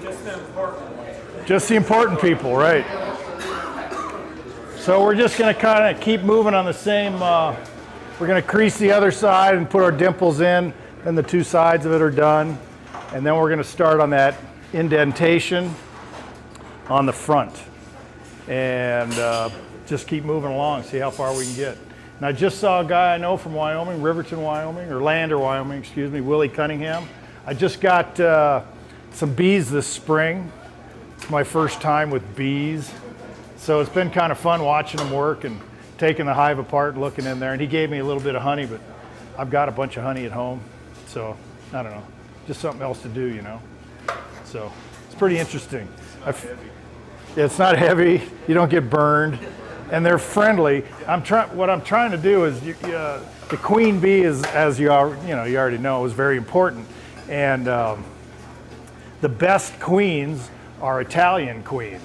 Just the important ones. Just the important people, right? So we're just going to kind of keep moving on the same. We're going to crease the other side and put our dimples in, and the two sides of it are done. And then we're going to start on that indentation on the front. And just keep moving along, see how far we can get. And I just saw a guy I know from Wyoming, Riverton, Wyoming, or Lander, Wyoming, excuse me, Willie Cunningham. I just got some bees this spring. It's my first time with bees. So it's been kind of fun watching them work and taking the hive apart, looking in there. And he gave me a little bit of honey, but I've got a bunch of honey at home. So I don't know, just something else to do, you know. So it's pretty interesting. It's not heavy, you don't get burned. And they're friendly. What I'm trying to do is, the queen bee is, as you already know, is very important. And the best queens are Italian queens.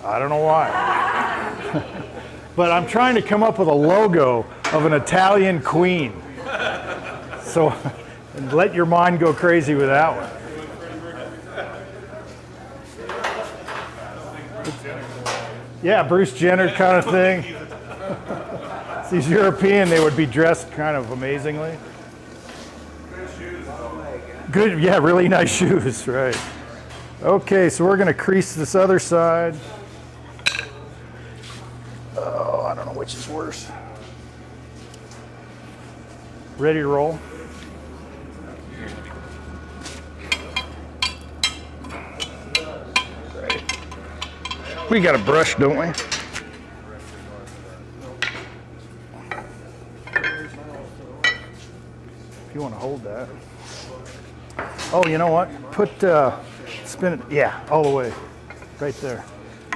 I don't know why. But I'm trying to come up with a logo of an Italian queen. So, and let your mind go crazy with that one. Yeah, Bruce Jenner kind of thing. If he's European, they would be dressed kind of amazingly. Good shoes. Good, yeah, really nice shoes, right. Okay, so we're going to crease this other side. Oh, I don't know which is worse. Ready to roll? We got a brush, don't we? If you want to hold that. Oh, you know what? Spin it, yeah, all the way, right there.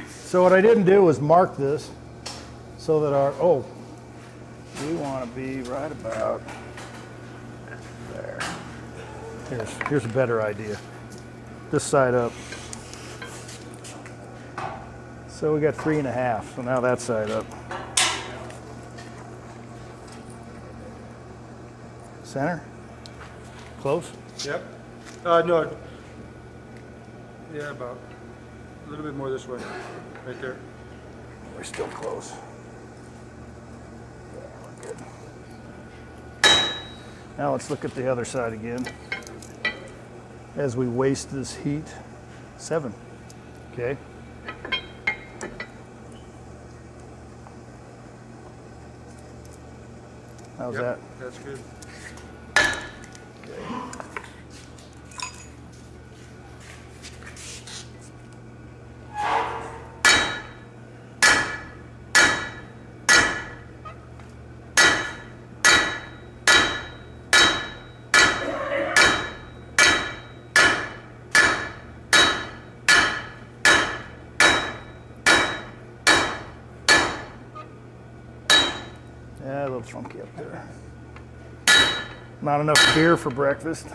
So what I didn't do was mark this so that we want to be right about there. Here's a better idea. This side up. So we got 3.5, so now that side up. Center? Close? Yep. No. Yeah, about a little bit more this way. Right there. We're still close. Yeah, we're good. Now let's look at the other side again. As we waste this heat. 7. Okay. How's that? That's good. Okay. Yeah, a little funky up there. Not enough beer for breakfast.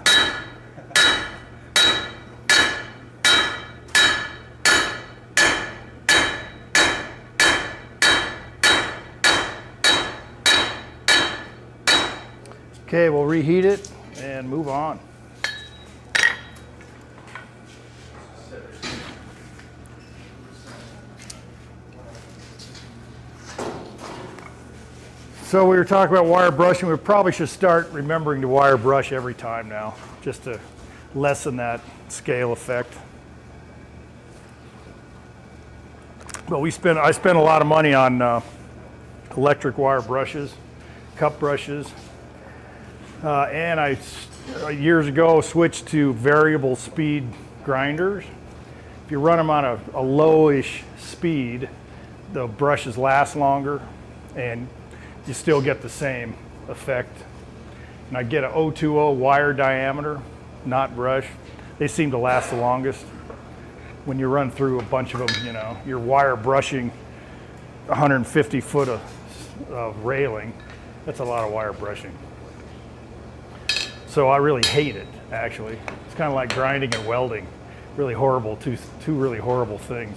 Okay, we'll reheat it and move on. So we were talking about wire brushing. We probably should start remembering to wire brush every time now, just to lessen that scale effect. But I spent a lot of money on electric wire brushes, cup brushes, and I years ago switched to variable speed grinders. If you run them on a lowish speed, the brushes last longer, and you still get the same effect. And I get a 020 wire diameter, not brush. They seem to last the longest. When you run through a bunch of them, you know, you're wire brushing 150 foot of railing. That's a lot of wire brushing. So I really hate it, actually. It's kind of like grinding and welding. Really horrible, two really horrible things.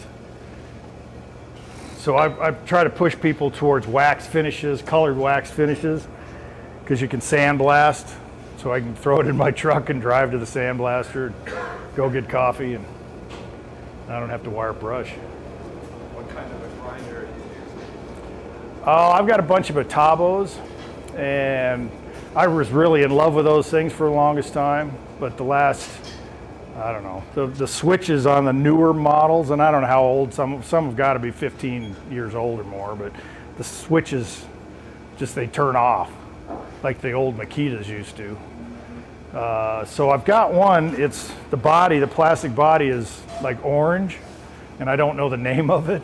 So I try to push people towards wax finishes, colored wax finishes, because you can sandblast so I can throw it in my truck and drive to the sandblaster and go get coffee, and I don't have to wire brush. What kind of a grinder are you using? Oh, I've got a bunch of Atabos, and I was really in love with those things for the longest time, but the last, I don't know, the switches on the newer models, and I don't know how old, some have got to be 15 years old or more, but the switches, just they turn off like the old Makitas used to. So I've got one, it's the body, the plastic body is like orange, and I don't know the name of it,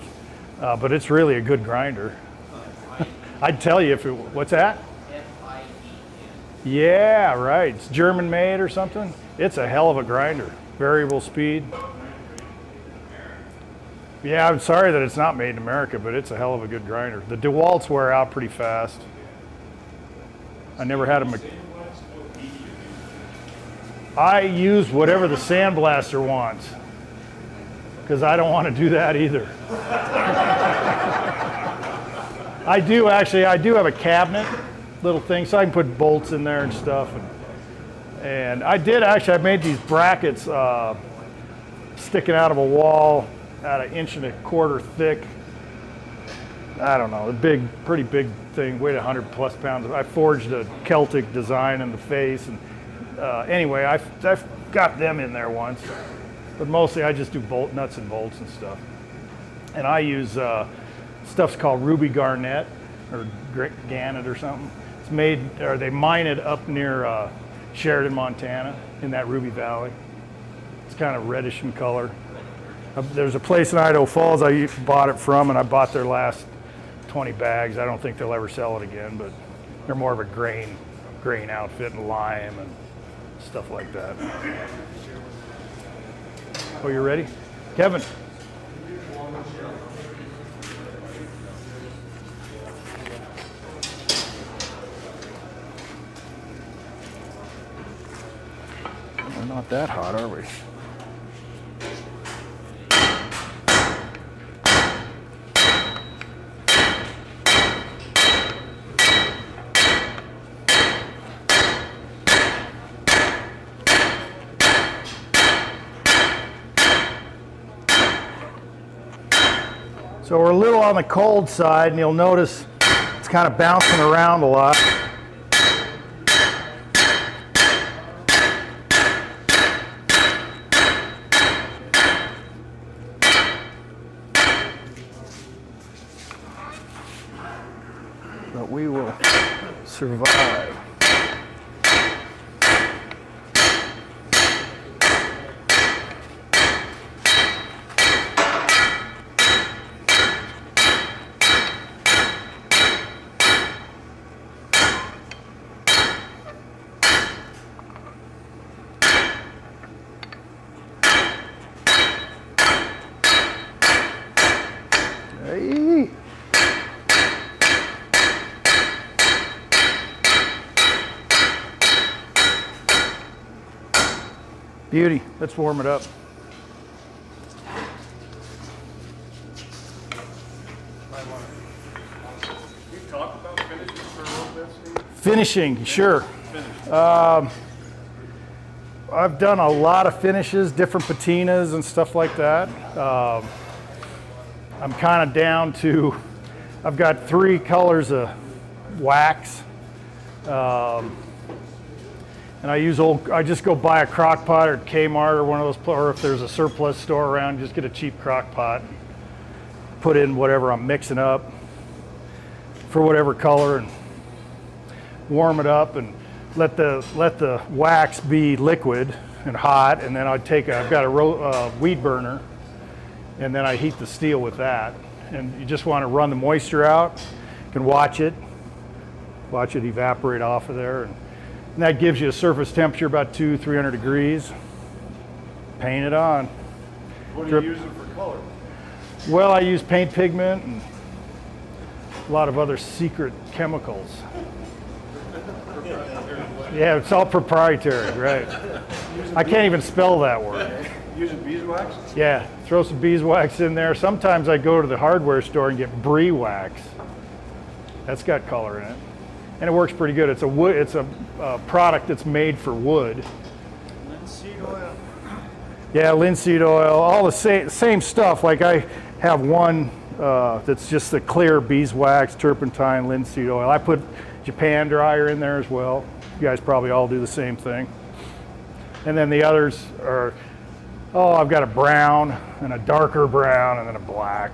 but it's really a good grinder. I'd tell you if it, what's that? F-I-E-N. Yeah, right, it's German made or something. It's a hell of a grinder, variable speed. Yeah, I'm sorry that it's not made in America, but it's a hell of a good grinder. The DeWalt's wear out pretty fast. I never had a. I use whatever the sandblaster wants, because I don't want to do that either. I do have a cabinet, little thing, so I can put bolts in there and stuff. And I made these brackets sticking out of a wall, about 1.25 inches thick. I don't know, pretty big thing, weighed 100+ pounds. I forged a Celtic design in the face, and anyway, I've got them in there once, but mostly I just do nuts and bolts and stuff. And I use stuff's called ruby garnet or garnet or something. It's made, or they mine it up near Sheridan, Montana, in that Ruby Valley. It's kind of reddish in color. There's a place in Idaho Falls I bought it from, and I bought their last 20 bags. I don't think they'll ever sell it again, but they're more of a grain outfit and lime and stuff like that. Oh, you ready? Kevin. We're not that hot, are we? So we're a little on the cold side, and you'll notice it's kind of bouncing around a lot. But we will survive. Hey. Beauty. Let's warm it up. Can you talk about finishing for a little bit, Steve? Finishing, sure. I've done a lot of finishes, different patinas and stuff like that. I'm kind of down to, I've got 3 colors of wax. And I just go buy a crock pot or Kmart or one of those, or if there's a surplus store around, just get a cheap crock pot, put in whatever I'm mixing up for whatever color, and warm it up and let the wax be liquid and hot, and then I've got a weed burner, and then I heat the steel with that. And you just want to run the moisture out. You can watch it evaporate off of there, and that gives you a surface temperature about 200-300 degrees. Paint it on. What are you using for color? Well, I use paint pigment and a lot of other secret chemicals. Yeah, it's all proprietary, right? I can't even spell that word. Using beeswax? Yeah, throw some beeswax in there. Sometimes I go to the hardware store and get brie wax. That's got color in it. and it works pretty good. It's a wood. It's a product that's made for wood. Linseed oil. Yeah, linseed oil, all the same stuff. Like I have one that's just the clear beeswax, turpentine, linseed oil. I put Japan dryer in there as well. You guys probably all do the same thing. And then the others are, oh, I've got a brown and a darker brown and then a black.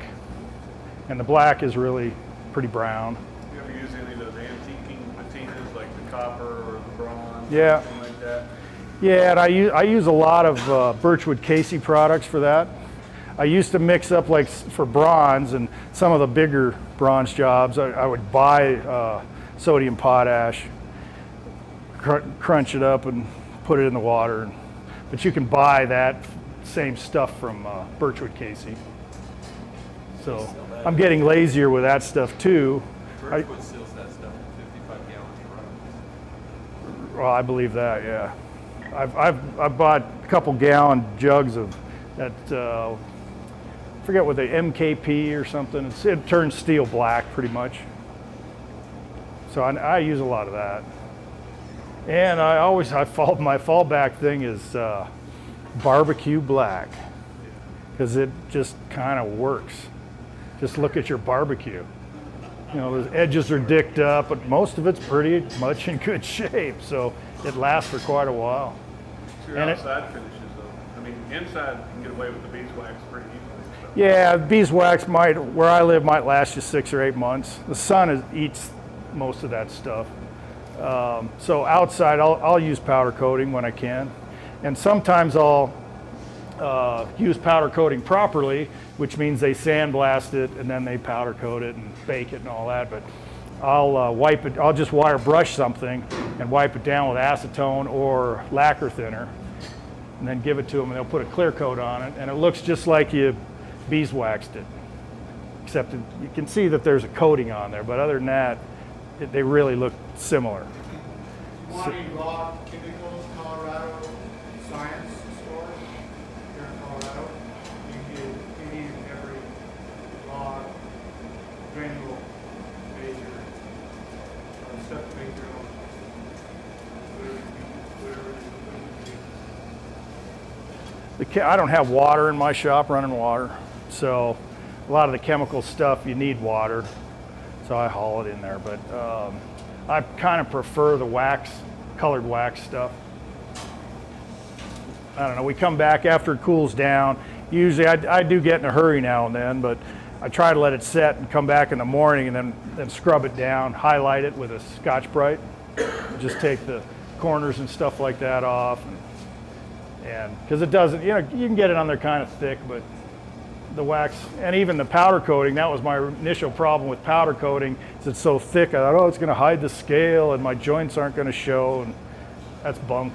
And the black is really pretty brown. You ever use any of those antiquing patinas like the copper or the bronze? Yeah. Or something like that? Yeah, and I use a lot of Birchwood Casey products for that. I used to mix up like for bronze and some of the bigger bronze jobs, I would buy sodium potash, crunch it up and put it in the water. But you can buy that same stuff from Birchwood Casey. So I'm getting lazier with that stuff too. Birchwood seals that stuff in 55-gallon drums. Well, I believe that, yeah. I've bought a couple gallon jugs of that, I forget what the MKP or something. It turns steel black pretty much. So I use a lot of that. And my fallback thing is barbecue black, because it just kind of works. Just look at your barbecue. You know, the edges are dicked up, but most of it's pretty much in good shape, so it lasts for quite a while. Your outside finishes though. I mean, inside you can get away with the beeswax pretty easily. So. Yeah, beeswax where I live, might last you 6 or 8 months. The sun eats most of that stuff. So outside, I'll use powder coating when I can. And sometimes I'll use powder coating properly, which means they sandblast it and then they powder coat it and bake it and all that. But I'll wipe it, I'll just wire brush something and wipe it down with acetone or lacquer thinner and then give it to them and they'll put a clear coat on it and it looks just like you beeswaxed it. Except you can see that there's a coating on there, but other than that, they really look similar. Wanting raw chemicals, Colorado Science Store here in Colorado. You get any and every raw granule major stuff to make your own. I don't have water in my shop, running water, so a lot of the chemical stuff you need water, so I haul it in there. But I kind of prefer the colored wax stuff. I don't know, we come back after it cools down. Usually I do get in a hurry now and then, but I try to let it set and come back in the morning and then scrub it down, highlight it with a Scotch-Brite. Just take the corners and stuff like that off. And because it doesn't, you know, you can get it on there kind of thick, but the wax and even the powder coating, that was my initial problem with powder coating, is it's so thick. I thought, oh, it's going to hide the scale and my joints aren't going to show, and that's bunk.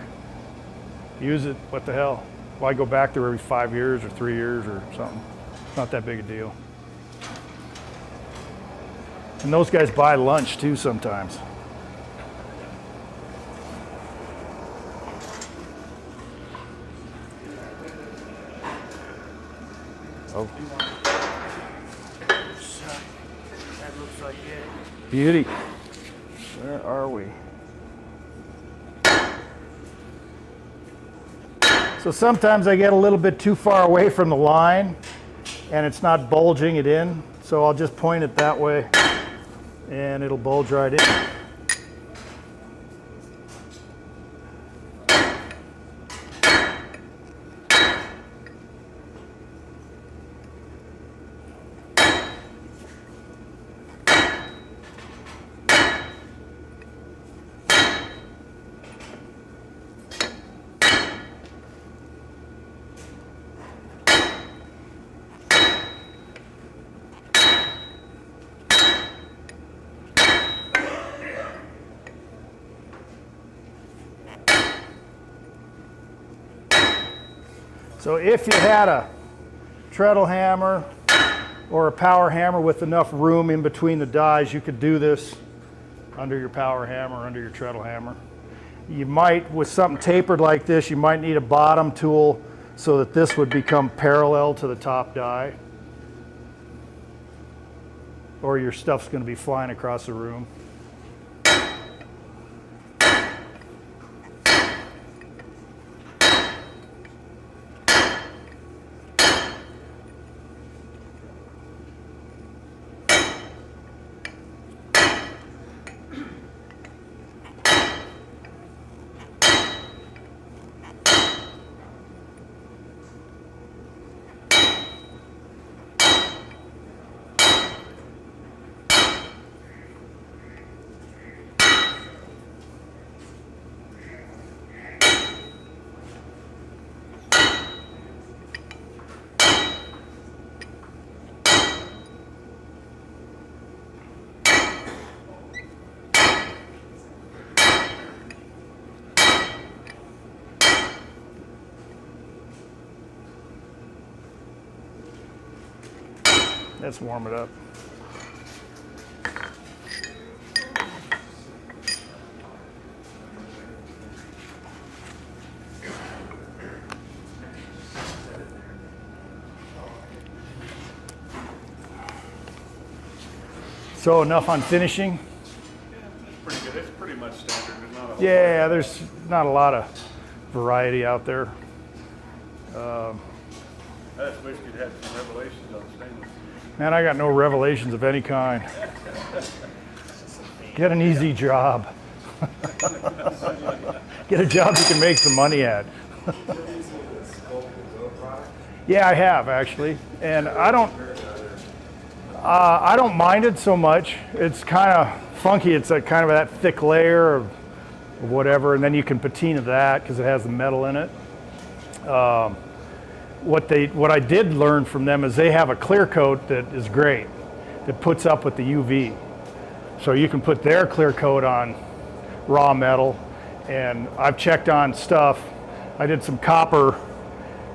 Use it, what the hell? Why go back there every 5 years or 3 years or something? It's not that big a deal. And those guys buy lunch too sometimes. Oh. That looks like it. Beauty. Where are we? So sometimes I get a little bit too far away from the line and it's not bulging it in. So I'll just point it that way and it'll bulge right in. So if you had a treadle hammer or a power hammer with enough room in between the dies, you could do this under your power hammer, under your treadle hammer. You might, with something tapered like this, you might need a bottom tool so that this would become parallel to the top die. Or your stuff's going to be flying across the room. Let's warm it up. So enough on finishing? Pretty good. It's pretty much standard. There's not a whole Yeah, there's not a lot of variety out there. I just wish you'd had some revelations on stainless. Man, I got no revelations of any kind. Get an easy job. Get a job you can make some money at. Yeah, I have actually, and I don't mind it so much. It's kind of funky. It's like kind of that thick layer of whatever, and then you can patina that because it has the metal in it. What I did learn from them is they have a clear coat that is great, that puts up with the UV. So you can put their clear coat on raw metal, and I've checked on stuff. I did some copper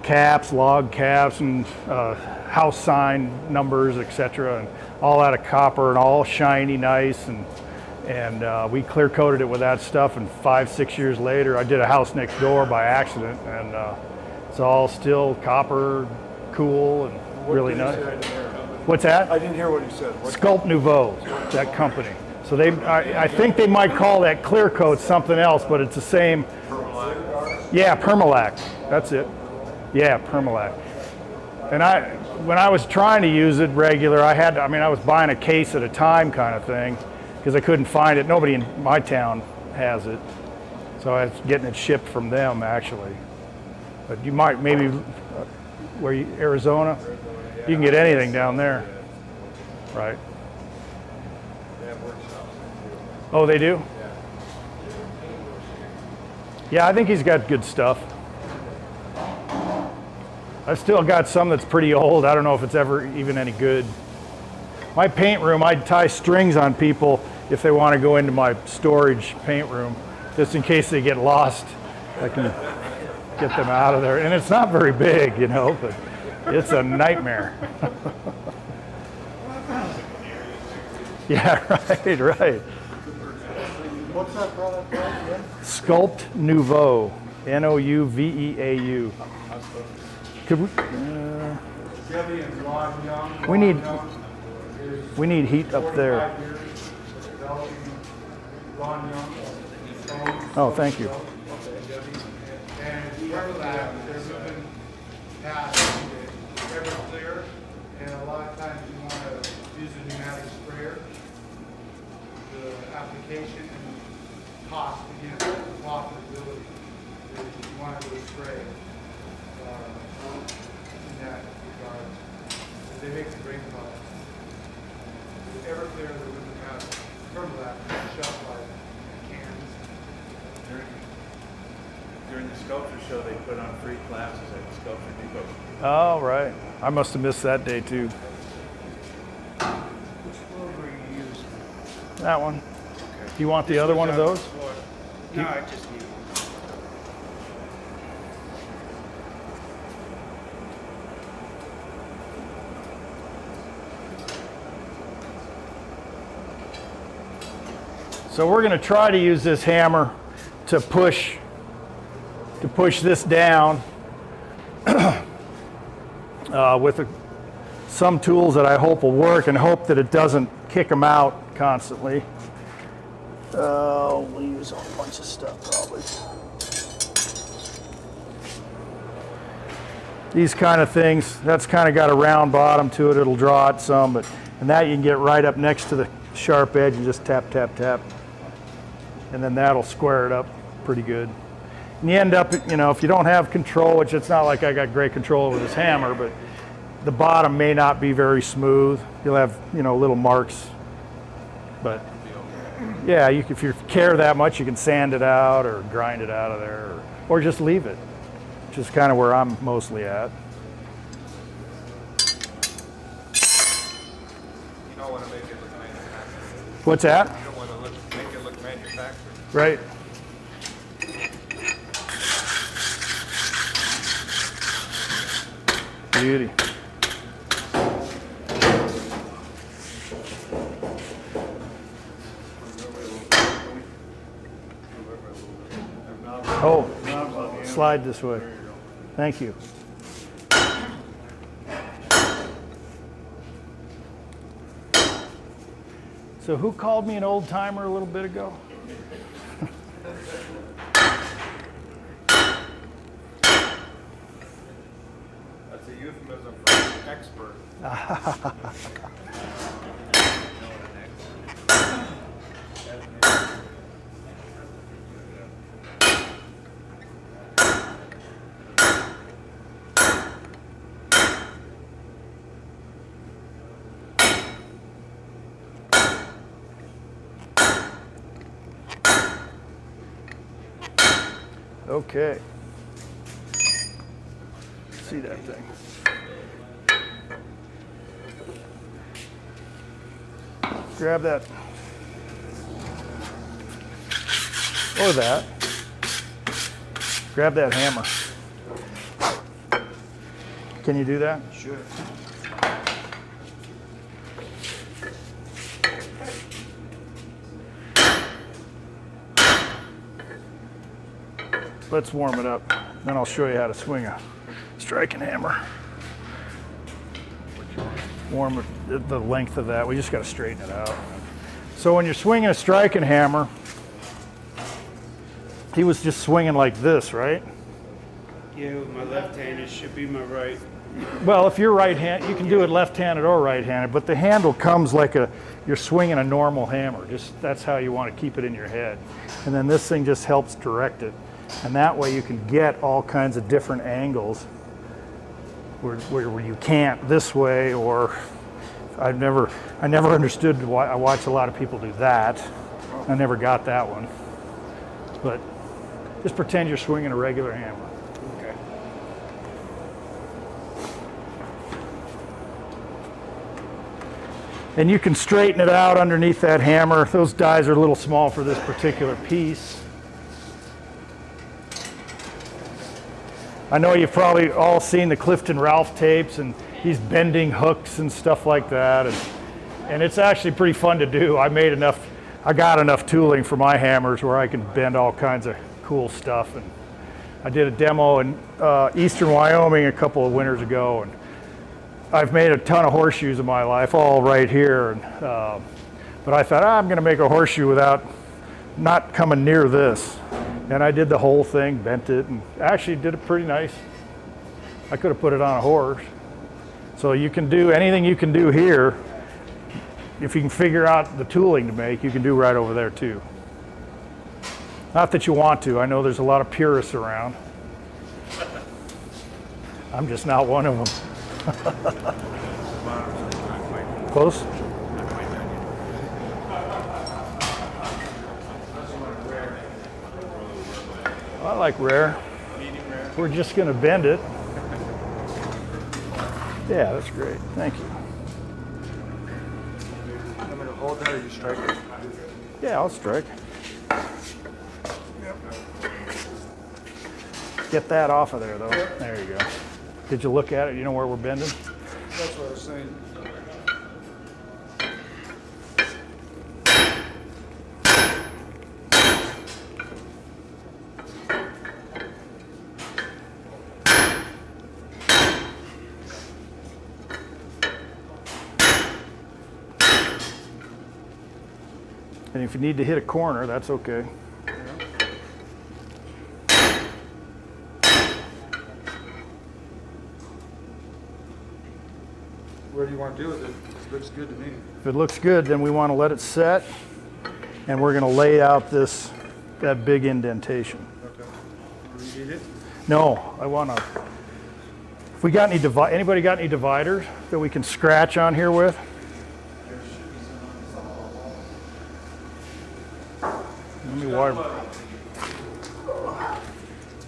caps, log caps, and house sign numbers, etc., and all out of copper and all shiny, nice, and we clear coated it with that stuff. And 5-6 years later, I did a house next door by accident, and it's all still copper, cool, and really nice. What's that? I didn't hear what you said. Sculpt Nouveau, that company. So I think they might call that clear coat something else, but it's the same. Yeah, Permalac. That's it. Yeah, Permalac. And when I was trying to use it regular, I was buying a case at a time kind of thing because I couldn't find it. Nobody in my town has it. So I was getting it shipped from them actually. But you might maybe, Arizona? You can get anything down there. Right. Oh, they do? Yeah, I think he's got good stuff. I've still got some that's pretty old. I don't know if it's ever even any good. My paint room, I'd tie strings on people if they want to go into my storage paint room, just in case they get lost. I can get them out of there. And it's not very big, you know, but it's a nightmare. Yeah, right. What's that product called again? Sculpt Nouveau, Nouveau. Could we? We need heat up there. Oh, thank you. And part of that, there's been past Everclear, and a lot of times you want to use a pneumatic sprayer. The application and cost, again, the profitability, is you want to spray in that regard. They make a great product. With Everclear, there was in the past Permalac, shelf life, cans. During the sculpture show, they put on free classes at the Sculpture Depot. Oh, right. I must have missed that day too. Which floor were you using? That one. Do you want the other one of those? No, I just need one. So we're going to try to use this hammer to push this down with some tools that I hope will work, and hope that it doesn't kick them out constantly. We'll use a whole bunch of stuff probably. These kind of things, that's kind of got a round bottom to it. It'll draw it some, and that you can get right up next to the sharp edge and just tap, tap, tap. And then that'll square it up pretty good. And you end up, you know, if you don't have control, which it's not like I got great control over this hammer, but the bottom may not be very smooth. You'll have, you know, little marks. But yeah, if you care that much, you can sand it out or grind it out of there, or just leave it, which is kind of where I'm mostly at. You don't want to make it look manufactured. What's that? You don't want to make it look manufactured. Right. Beauty. slide this way. Thank you. So who called me an old timer a little bit ago? That's a euphemism for expert. Okay. See that thing. Grab that. Or that. Grab that hammer. Can you do that? Sure. Let's warm it up. Then I'll show you how to swing a striking hammer. Warm it the length of that. We just got to straighten it out. So when you're swinging a striking hammer, he was just swinging like this, right? Yeah, with my left hand, it should be my right. Well, if you're right-handed, you can do it left-handed or right-handed, but the handle comes like you're swinging a normal hammer. Just that's how you want to keep it in your head. And then this thing just helps direct it. And that way you can get all kinds of different angles where you can't this way, or I never understood why. I watch a lot of people do that. I never got that one. But just pretend you're swinging a regular hammer. Okay. And you can straighten it out underneath that hammer. Those dies are a little small for this particular piece. I know you've probably all seen the Clifton Ralph tapes, and he's bending hooks and stuff like that. And it's actually pretty fun to do. I got enough tooling for my hammers where I can bend all kinds of cool stuff. And I did a demo in eastern Wyoming a couple of winters ago, and I've made a ton of horseshoes in my life, all right here. And, but I thought, I'm going to make a horseshoe without not coming near this. And I did the whole thing, bent it, and actually did it pretty nice. I could have put it on a horse. So you can do anything you can do here. If you can figure out the tooling to make, you can do right over there too. Not that you want to. I know there's a lot of purists around. I'm just not one of them. Close? I like rare. We're just going to bend it. Yeah, that's great. Thank you. I'm going to hold that or you strike it? Yeah, I'll strike. Get that off of there, though. Yep. There you go. Did you look at it? You know where we're bending? That's what I was saying. And if you need to hit a corner, that's okay. What do you want to do with it? It looks good to me. If it looks good, then we want to let it set, and we're going to lay out that big indentation. Okay. You need it? No, I want to. If we got anybody got any dividers that we can scratch on here with? Let me wire.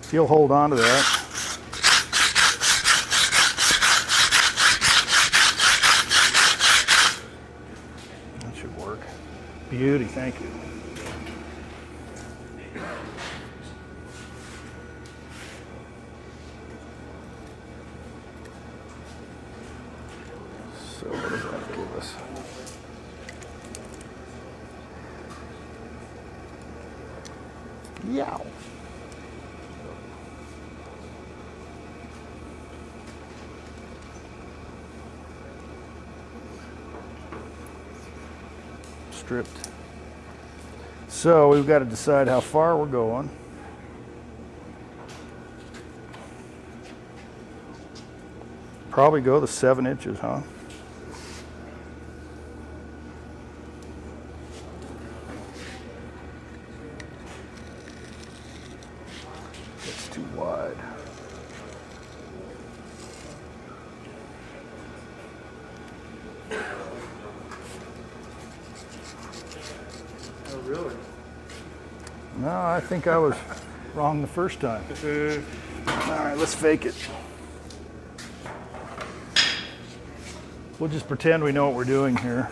If you'll hold on to that. That should work. Beauty, thank you. So what does that give us? Yow. stripped. So we've got to decide how far we're going. Probably go the 7 inches, huh? That's too wide. Oh, really? No, I think I was wrong the first time. All right, let's fake it. We'll just pretend we know what we're doing here.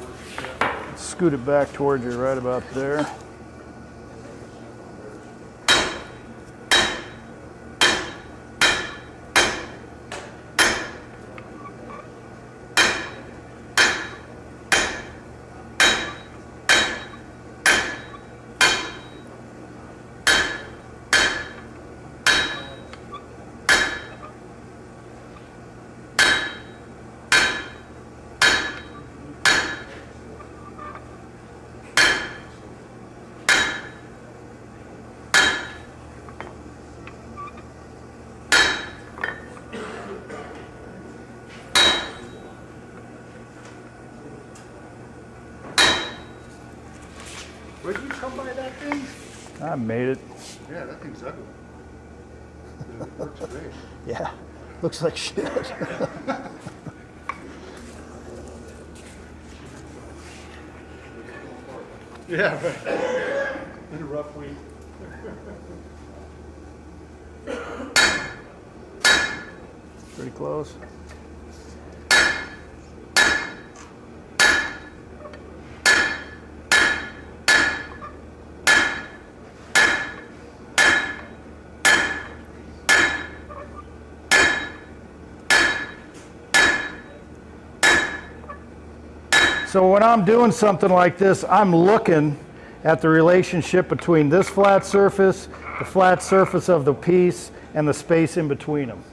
Scoot it back towards you right about there. Where'd you come by that thing? I made it. Yeah, that thing's ugly. It works great. Yeah, looks like shit. Yeah, right. Been a rough week. Pretty close. So when I'm doing something like this, I'm looking at the relationship between this flat surface, the flat surface of the piece, and the space in between them.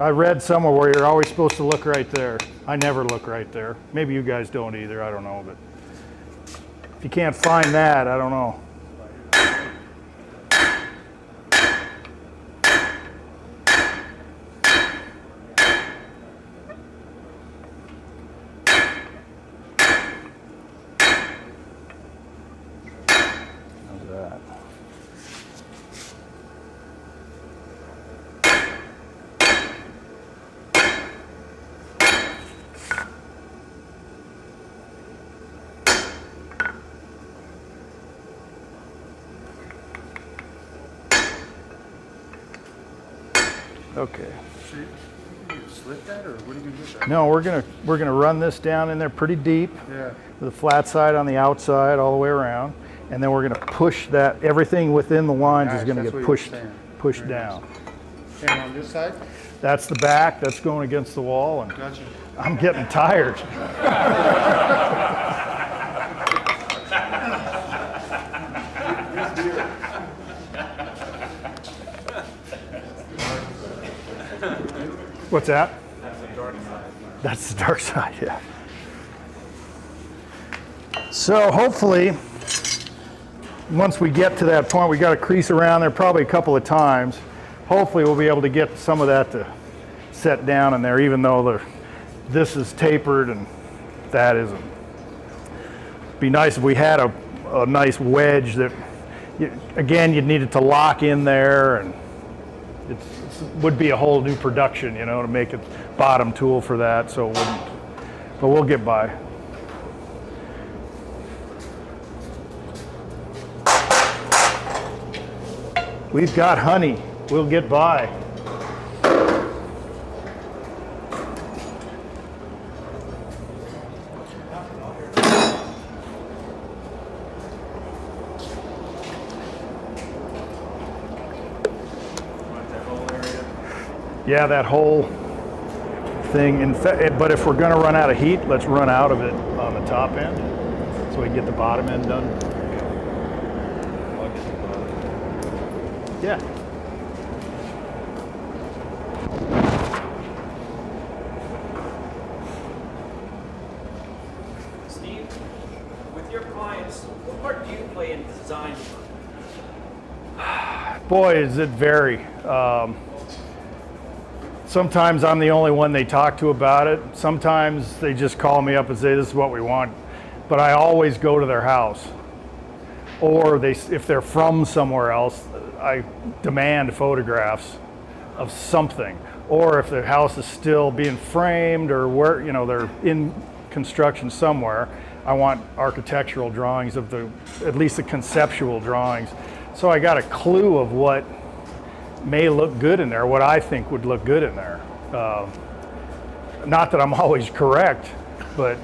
I read somewhere where you're always supposed to look right there. I never look right there. Maybe you guys don't either, I don't know. But if you can't find that, I don't know. Okay. So you slit that, or what are you gonna do with that? No, we're gonna run this down in there pretty deep Yeah. with a flat side on the outside all the way around, and then we're gonna push that. Everything within the lines is Nice, gonna that's get what you were pushed saying. pushed Very down. nice. And on this side? That's the back. That's going against the wall, and Gotcha. I'm getting tired. What's that? That's the dark side. That's the dark side, yeah. So hopefully, once we get to that point, we got to crease around there probably a couple of times. Hopefully we'll be able to get some of that to set down in there, even though this is tapered and that isn't. Be nice if we had a nice wedge that, again, you'd need it to lock in there, and it would be a whole new production, you know, to make it bottom tool for that, so it wouldn't, but we'll get by. We've got honey, we'll get by. Yeah, that whole thing. In fact, but if we're going to run out of heat, let's run out of it on the top end, so we can get the bottom end done. Yeah. Steve, with your what part do you play in design work? Boy, does it vary. Sometimes I'm the only one they talk to about it. Sometimes they just call me up and say, this is what we want. But I always go to their house. Or if they're from somewhere else, I demand photographs of something. Or if the house is still being framed or where, you know, they're in construction somewhere, I want architectural drawings of at least the conceptual drawings. So I got a clue of what may look good in there, what I think would look good in there. Not that I'm always correct, but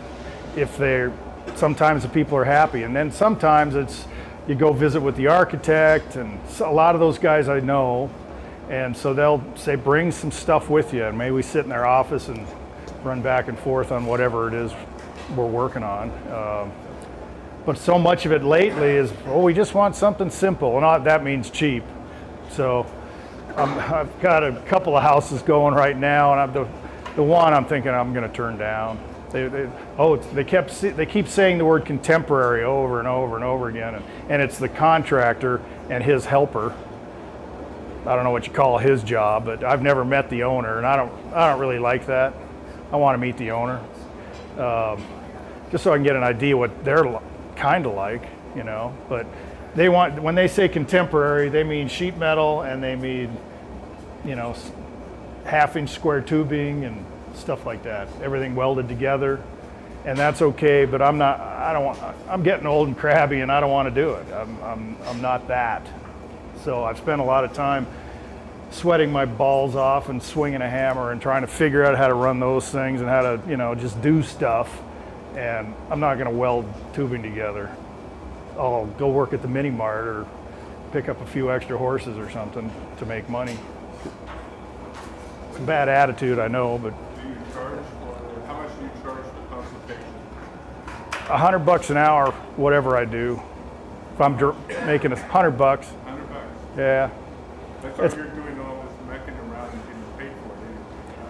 sometimes the people are happy. And then sometimes you go visit with the architect, and a lot of those guys I know, and so they'll say, bring some stuff with you, and maybe we sit in their office and run back and forth on whatever it is we're working on. But so much of it lately is, well, we just want something simple, and that means cheap. So I've got a couple of houses going right now, and the one I'm thinking I'm going to turn down. They keep saying the word contemporary over and over and over again, and it's the contractor and his helper. I don't know what you call his job, but I've never met the owner, and I don't really like that. I want to meet the owner, just so I can get an idea what they're kind of like, you know. But when they say contemporary, they mean sheet metal, and they mean, you know, half-inch square tubing and stuff like that. Everything welded together, and that's okay. But I'm getting old and crabby, and I don't want to do it. I'm not that. So I've spent a lot of time sweating my balls off and swinging a hammer and trying to figure out how to run those things and how to, you know, just do stuff. And I'm not going to weld tubing together. I'll go work at the mini mart or pick up a few extra horses or something to make money. It's a bad attitude, I know, but. Do you charge, or how much do you charge for consultation? $100 an hour, whatever I do. If I'm making $100. $100. Yeah. That's why you're doing all this mecking around and getting paid for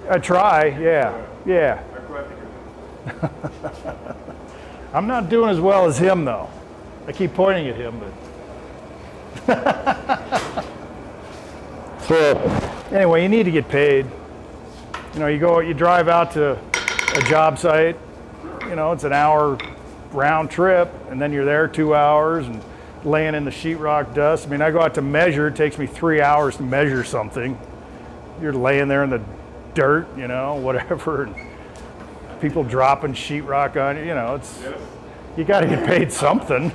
it. I try, yeah. I'm glad to hear that. I'm not doing as well as him, though. I keep pointing at him, but. So, anyway, you need to get paid. You know, you drive out to a job site, you know, it's an hour round trip, and then you're there 2 hours and laying in the sheetrock dust. I mean, I go out to measure, it takes me 3 hours to measure something. You're laying there in the dirt, you know, whatever, and people dropping sheetrock on you, you know, you got to get paid something.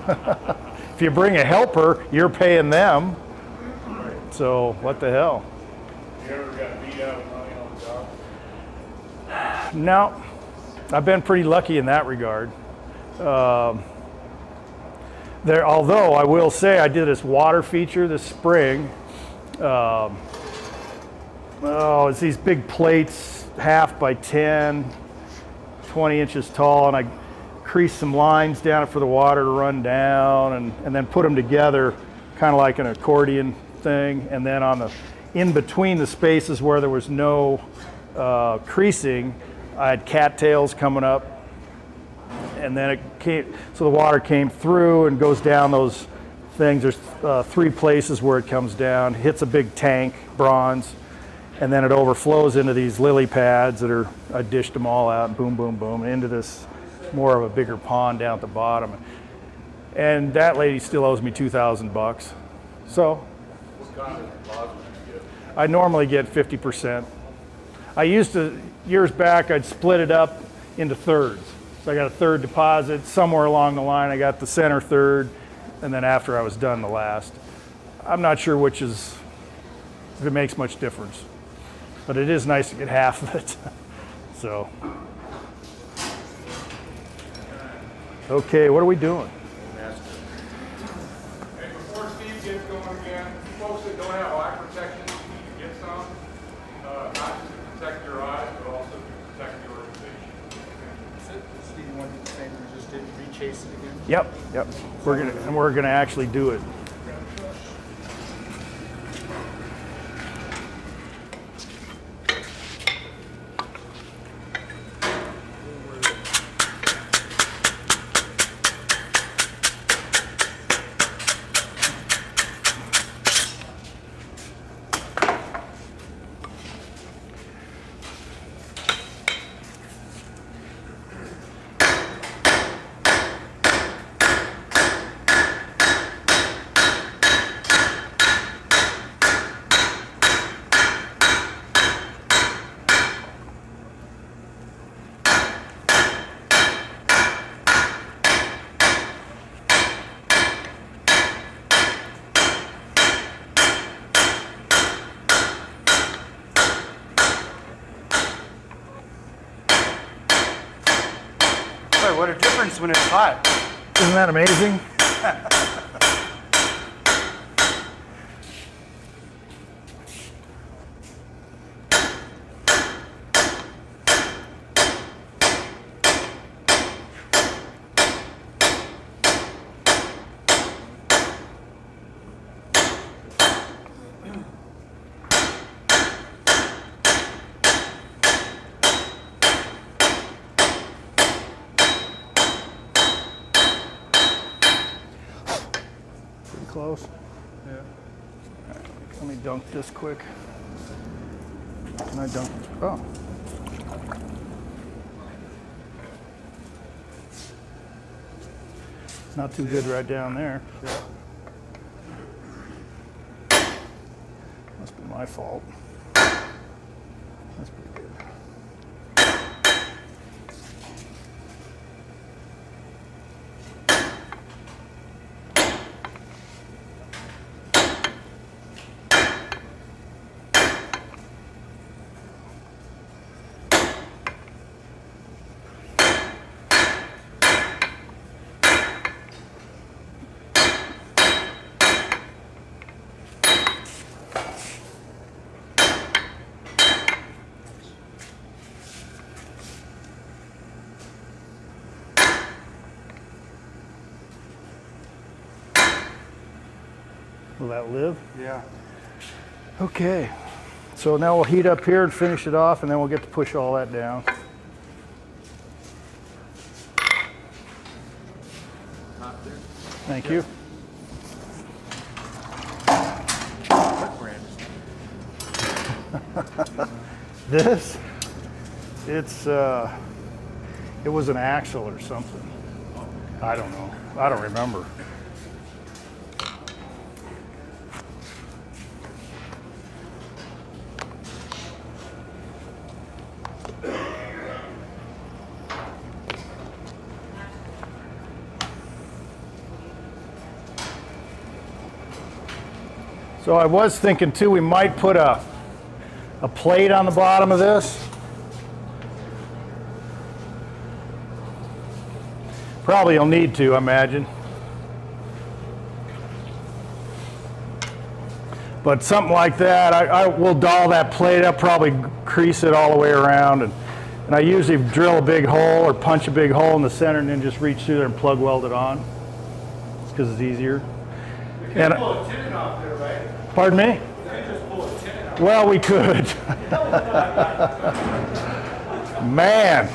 If you bring a helper, you're paying them. So what the hell? You ever got beat out of money on the job? No, I've been pretty lucky in that regard. Although I will say I did this water feature this spring. It's these big plates, 1/2 by 10, 20 inches tall, and I creased some lines down it for the water to run down, and then put them together kind of like an accordion thing. And then in between the spaces where there was no creasing, I had cattails coming up, and then so the water came through and goes down those things. There's 3 places where it comes down, hits a big tank, bronze, and then it overflows into these lily pads I dished them all out, and boom, boom, boom, into this more of a bigger pond down at the bottom. And that lady still owes me $2,000. So What kind of deposit do you get? I normally get 50%. I used to, years back, I'd split it up into thirds. So I got a third deposit. Somewhere along the line, I got the center third, and then after I was done, the last. I'm not sure if it makes much difference, but it is nice to get half of it. So, okay, what are we doing? And before Steve gets going again, folks that don't have eye protection, you can get some, not just to protect your eyes, but also to protect the organization. Steve wanted the same, we just did re-chase it again. Yep. We're gonna actually do it. what a difference when it's hot. Isn't that amazing? Close. Yeah. Right, let me dunk this quick. Can I dunk? Oh. Not too good right down there. Yeah. Must be my fault. That's pretty good. Will that live? Yeah. Okay. So now we'll heat up here and finish it off, and then we'll get to push all that down. Thank you. What brand is This, it was an axle or something. I don't know. I don't remember. So I was thinking too, we might put a plate on the bottom of this. Probably you'll need to, I imagine. But something like that, I will doll that plate up, probably crease it all the way around. And I usually drill a big hole or punch a big hole in the center and then just reach through there and plug weld it on. It's because it's easier. You can pull a tenon off there, right? Pardon me? You can just pull a tenon off. Well, we could. Man,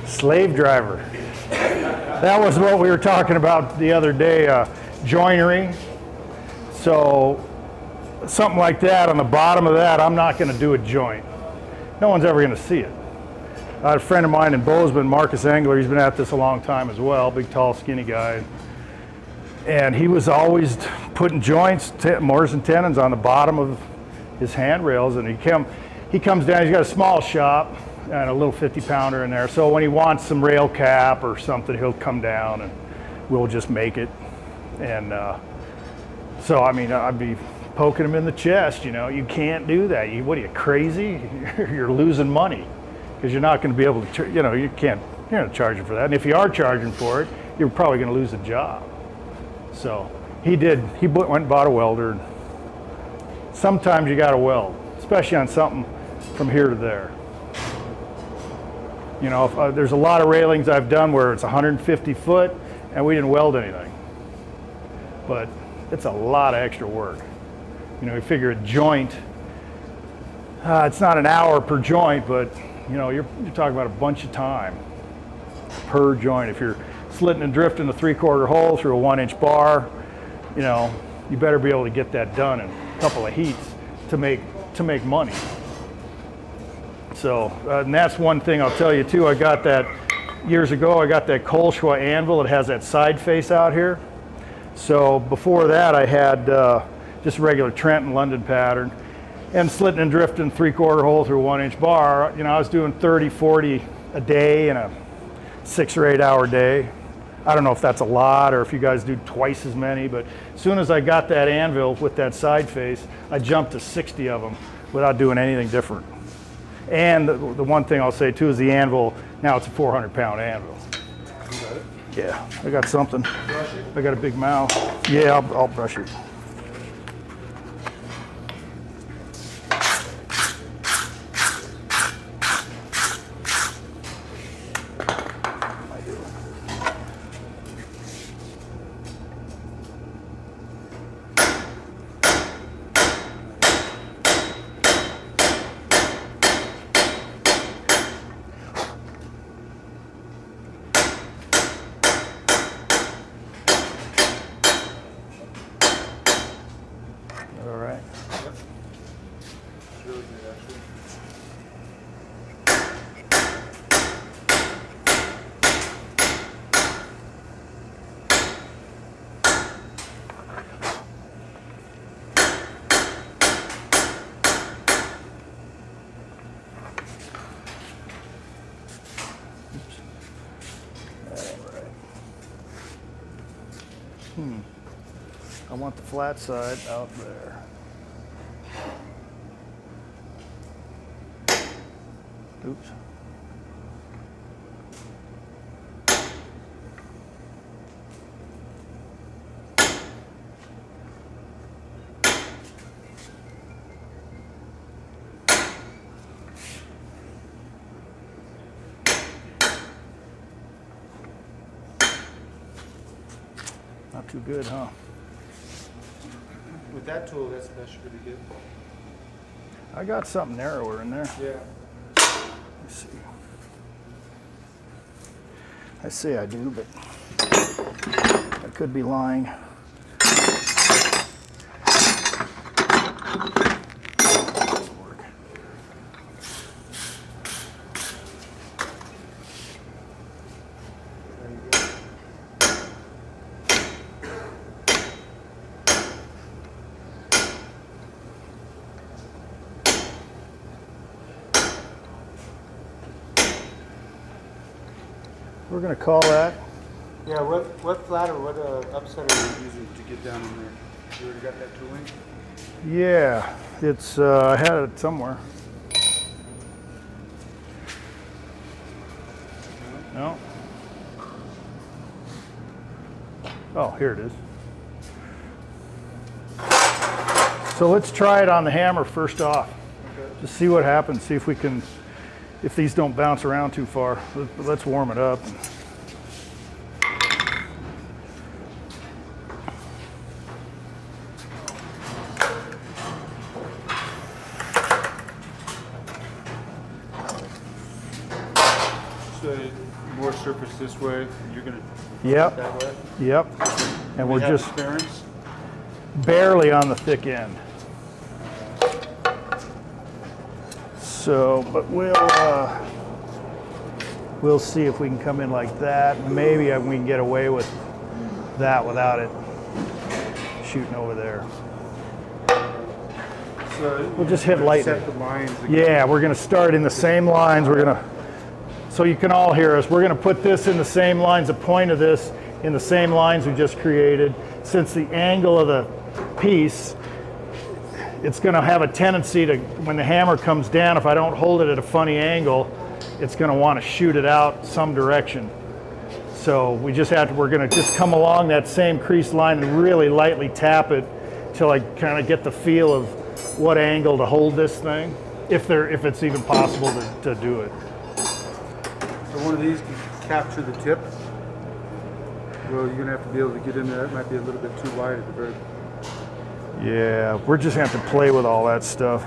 slave driver. That was what we were talking about the other day, joinery. So something like that, on the bottom of that, I'm not going to do a joint. No one's ever going to see it. I had a friend of mine in Bozeman, Marcus Engler, he's been at this a long time as well, big, tall, skinny guy. And he was always putting joints, motors and tenons on the bottom of his handrails. And he comes down, he's got a small shop and a little 50-pounder in there. So when he wants some rail cap or something, he'll come down and we'll just make it. And so, I mean, I'd be poking him in the chest, you know, you can't do that. What are you, crazy? You're losing money because you're not going to be able to, you know, you're not charging for that. And if you are charging for it, you're probably going to lose a job. So he went and bought a welder. And sometimes you got to weld, especially on something from here to there. You know, if, there's a lot of railings I've done where it's 150 foot and we didn't weld anything. But it's a lot of extra work. You know, you figure a joint, it's not an hour per joint, but you know, you're talking about a bunch of time per joint. If you're slitting and drifting a 3/4 hole through a 1-inch bar, you know, you better be able to get that done in a couple of heats to make money. So, and that's one thing I'll tell you too. I got that years ago. I got that Kolschwa anvil. It has that side face out here. So before that, I had just a regular Trenton London pattern, and slitting and drifting 3/4 hole through a 1-inch bar. You know, I was doing 30, 40 a day in a 6 or 8 hour day. I don't know if that's a lot or if you guys do twice as many, but as soon as I got that anvil with that side face, I jumped to 60 of them without doing anything different. And the one thing I'll say too is the anvil, now it's a 400-pound anvil. Yeah, I got something. I got a big mouth. Yeah, I'll brush it. All right. It's really good, actually. I want the flat side out there. Oops. Not too good, huh? With that tool, that's pretty good. I got something narrower in there. Yeah. Let's see. I say I do, but I could be lying. We're going to call that. Yeah, what flat or what upset are you using to get down in there? You already got that tooling? Yeah, it's I had it somewhere. No. Oh, here it is. So let's try it on the hammer first off. Okay. Just see what happens. See if we can, if these don't bounce around too far. Let's warm it up. So more surface this way, you're gonna Yep. that way? Yep. And we're We have just clearance? barely on the thick end. So, but we'll see if we can come in like that. Maybe we can get away with that without it shooting over there. So We'll just hit lightning. Set the lines again. Yeah, we're going to start in the same lines. We're going to, so you can all hear us, we're going to put this in the same lines, the point of this in the same lines we just created. Since the angle of the piece, it's going to have a tendency to, when the hammer comes down, if I don't hold it at a funny angle, it's going to want to shoot it out some direction. So we just have to, we're going to just come along that same crease line and really lightly tap it till I kind of get the feel of what angle to hold this thing, if it's even possible to do it. So one of these can capture the tip. Well, you're gonna have to be able to get in there. It might be a little bit too wide at the very. Yeah, we're just gonna have to play with all that stuff.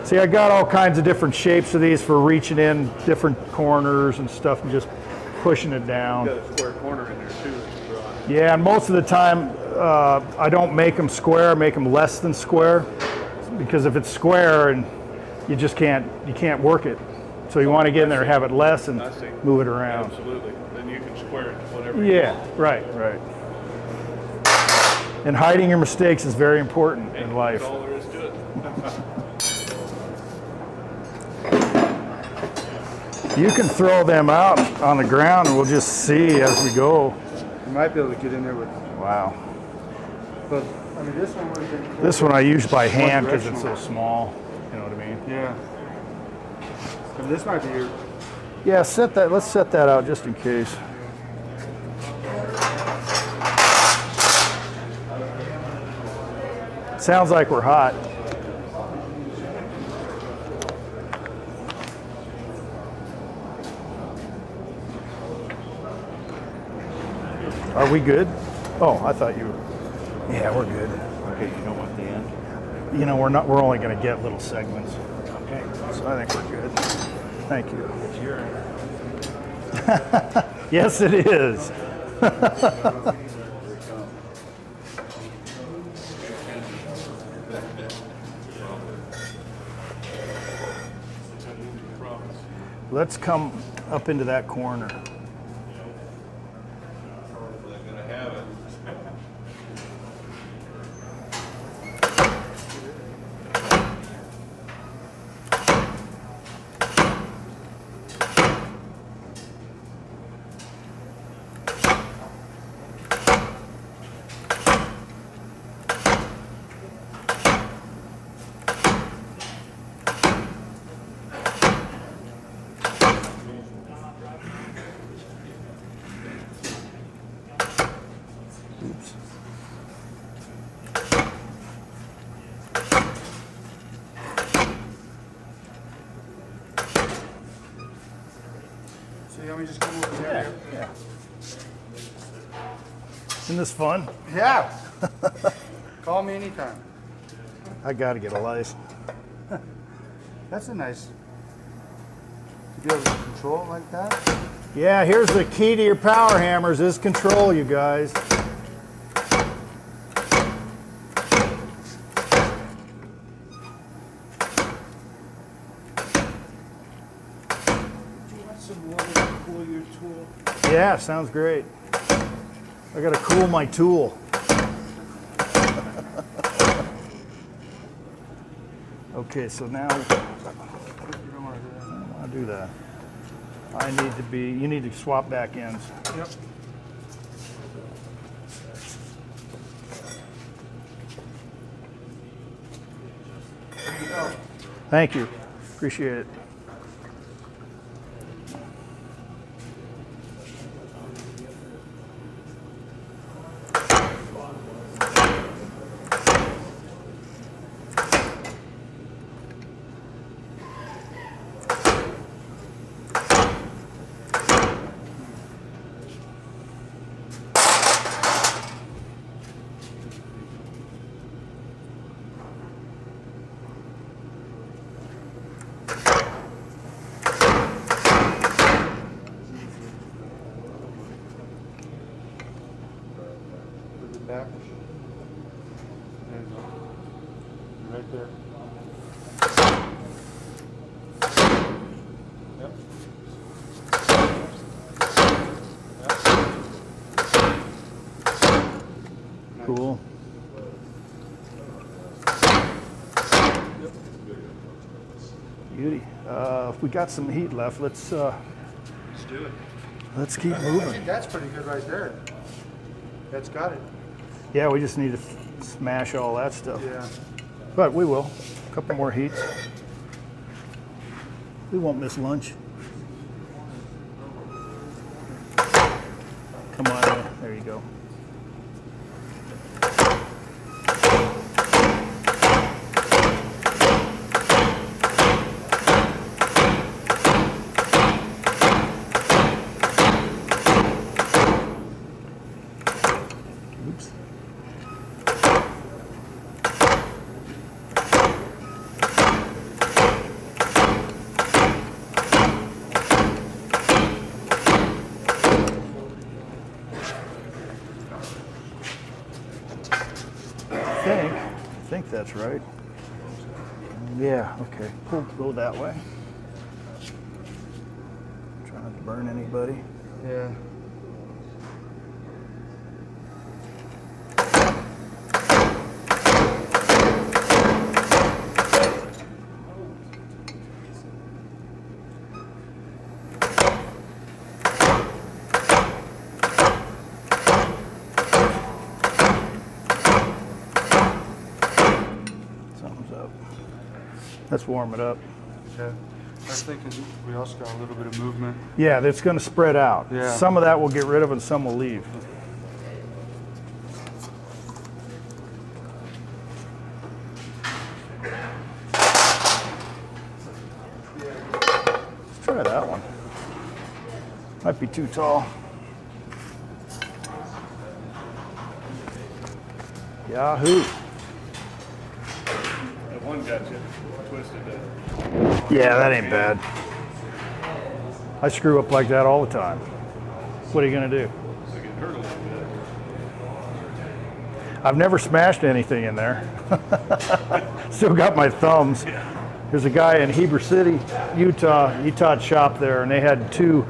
See, I got all kinds of different shapes of these for reaching in different corners and stuff and just pushing it down. You got a square corner in there too that you draw. Yeah, and most of the time I don't make them square, I make them less than square, because if it's square and you just can't work it. So you want to get in there and have it less and I see. move it around. Absolutely. Then you can square it to whatever. Yeah, right. And hiding your mistakes is very important in life. That's all there is to it. You can throw them out on the ground and we'll just see as we go. You might be able to get in there with. Wow. But I mean, this one would have been. This one I use by hand because it's so directional. small. You know what I mean? Yeah. And this might be your. Yeah, let's set that out just in case. Sounds like we're hot. Are we good? Oh, I thought you were. Yeah, we're good. Okay, you don't want the end? You know, we're only going to get little segments. Okay. So I think we're good. Thank you. It's your end. Yes, it is. Let's come up into that corner. Oops. So you want me to just come over there? Yeah. Isn't this fun? Yeah. Call me anytime. I got to get a license. That's a nice, to be able to control it like that. Yeah, here's the key to your power hammers is control, you guys. Some water to cool your tool. Yeah, sounds great. I got to cool my tool. Okay, so now I don't want to do that. I need to be, you need to swap back ends. Yep. There you go. Thank you. Appreciate it. Put it back. There you go. Right there. Yep. Cool. Beauty. If we got some heat left, let's Let's do it. let's keep I moving. think that's pretty good right there. That's got it. Yeah, we just need to smash all that stuff. Yeah. But we will. A couple more heats. We won't miss lunch. Come on, there you go. Oops. I think that's right. Yeah, okay. Go that way. Try not to burn anybody. Yeah. Something's up. Let's warm it up. Yeah. I was thinking we also got a little bit of movement. Yeah, that's going to spread out. Yeah. Some of that we'll get rid of and some will leave. try that one. Might be too tall. Yahoo. That one got you twisted there. Yeah, that ain't bad. I screw up like that all the time. What are you gonna do? So it hurt a little bit. I've never smashed anything in there. Still got my thumbs. There's a guy in Heber City, Utah. He taught shop there, and they had two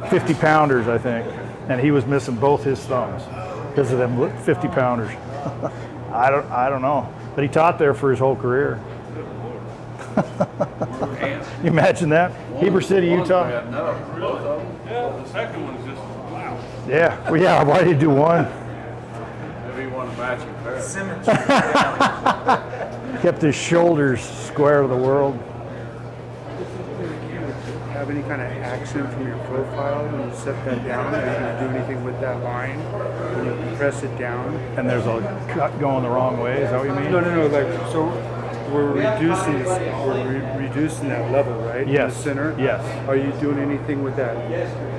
50-pounders, I think, and he was missing both his thumbs because of them 50-pounders. I don't know, but he taught there for his whole career. You imagine that? Heber City, Utah. Yeah, the second one's just, wow. Yeah, well, yeah. Why did you do one? Maybe you want to match your pair. Kept his shoulders square to the world. Have any kind of action from your profile when you set that down? Are you going to do anything with that line when you press it down? And there's a cut going the wrong way. Is that what you mean? No. Like, so we're reducing that level, right? Yes. In the center. Yes. Are you doing anything with that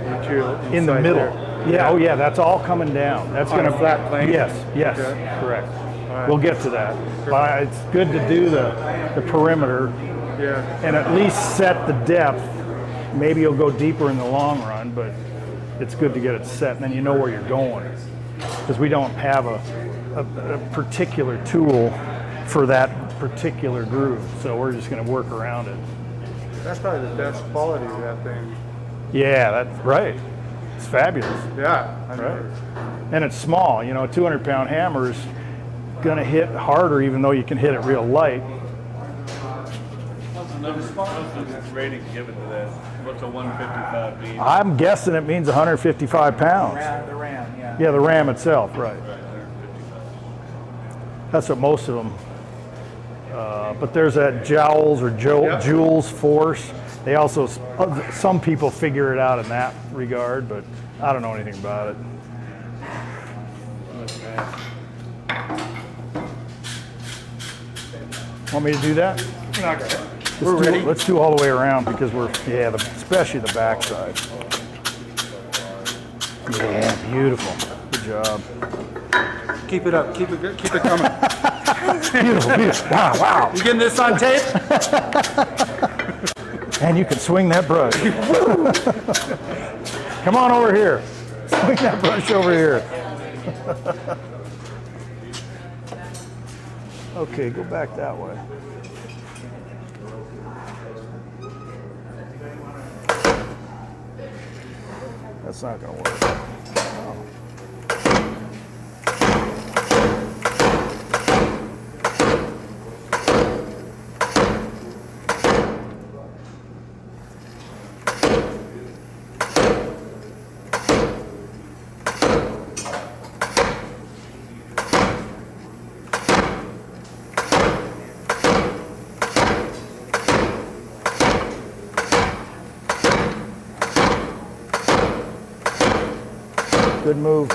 material In the inside middle. there? Yeah. Oh, yeah. That's all coming down. That's On going to a flat plane? Yes. Yes. Okay. Correct. right. We'll get to that. But it's good to do the perimeter Yeah. and at least set the depth. Maybe you'll go deeper in the long run, but it's good to get it set, and then you know where you're going. Because we don't have a particular tool for that particular groove, so we're just going to work around it. That's probably the best quality of that thing. Yeah, that's right. It's fabulous. Yeah. I Right. know. And it's small. You know, a 200-pound hammer is going to hit harder, even though you can hit it real light. What's the rating given to that? What's a 155 mean? I'm guessing it means 155 pounds. The ram, yeah. Yeah, the ram itself, right. Right, 155. That's what most of them. But there's that jowls or joules force. They also, some people figure it out in that regard, but I don't know anything about it. Want me to do that? We're ready. Let's do all the way around because especially the backside. Yeah, beautiful. Good job. Keep it up. Keep it coming. Beautiful. Wow. You getting this on tape? And you can swing that brush. Come on over here. Swing that brush over here. Okay, go back that way. That's not going to work. Oh. Good move.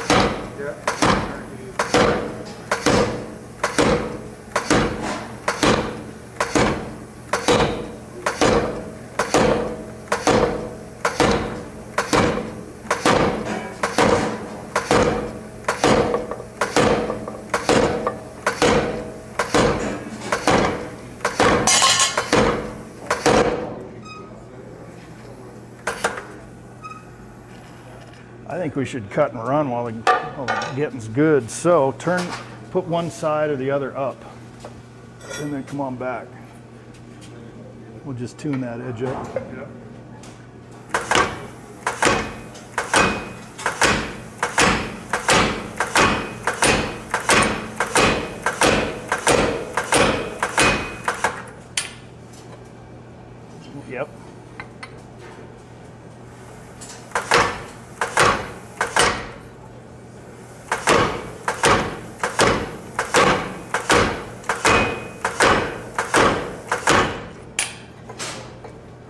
I think we should cut and run while the getting's good. So put one side or the other up, and then come on back. We'll just tune that edge up. Yep.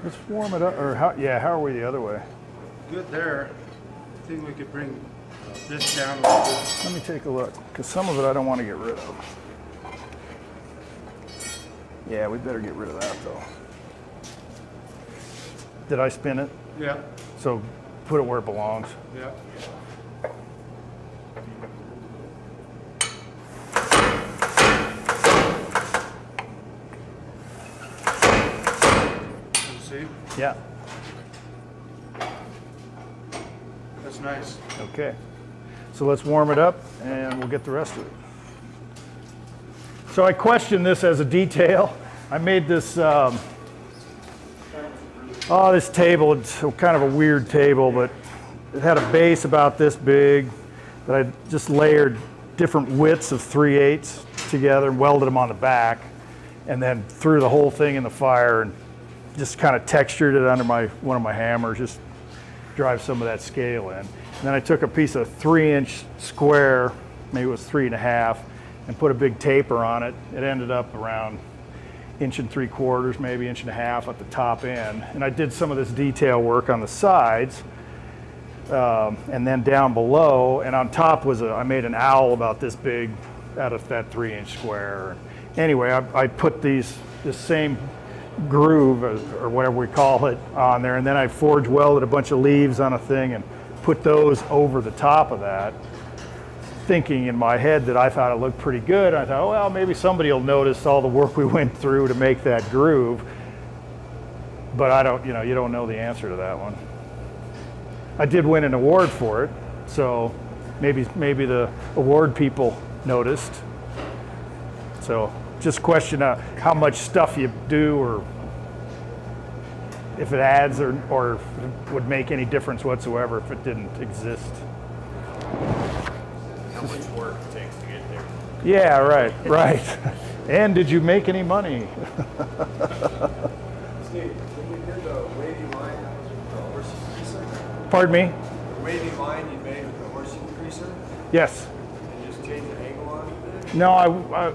Let's warm it up, or how are we the other way? Good there. I think we could bring this down a little bit. Let me take a look, because some of it I don't want to get rid of. Yeah, we better get rid of that though. Did I spin it? Yeah, So put it where it belongs. yeah. See, Yeah. that's nice. Okay. So let's warm it up and we'll get the rest of it. So I questioned this as a detail. I made this, this table. It's kind of a weird table, but it had a base about this big that I just layered different widths of 3/8 together and welded them on the back, and then threw the whole thing in the fire and just kind of textured it under one of my hammers, just drive some of that scale in. And then I took a piece of 3-inch square, maybe it was 3.5, and put a big taper on it. It ended up around 1 3/4, maybe 1.5 at the top end. And I did some of this detail work on the sides, and then down below, and on top was I made an owl about this big out of that 3-inch square. Anyway, I put this same groove or whatever we call it on there, and then I forge welded a bunch of leaves on a thing and put those over the top of that, thinking in my head that I thought it looked pretty good. I thought, well, maybe somebody will notice all the work we went through to make that groove. But I don't, you don't know the answer to that one. I did win an award for it, so maybe the award people noticed. So just question how much stuff you do, or if it adds or if it would make any difference whatsoever if it didn't exist. How much work it takes to get there. Yeah, right. And did you make any money? Steve, when you did the wavy line, that was with the horseshoe creaser? Pardon me? The wavy line you made with the horseshoe creaser? Yes. And you just changed the angle on it? No,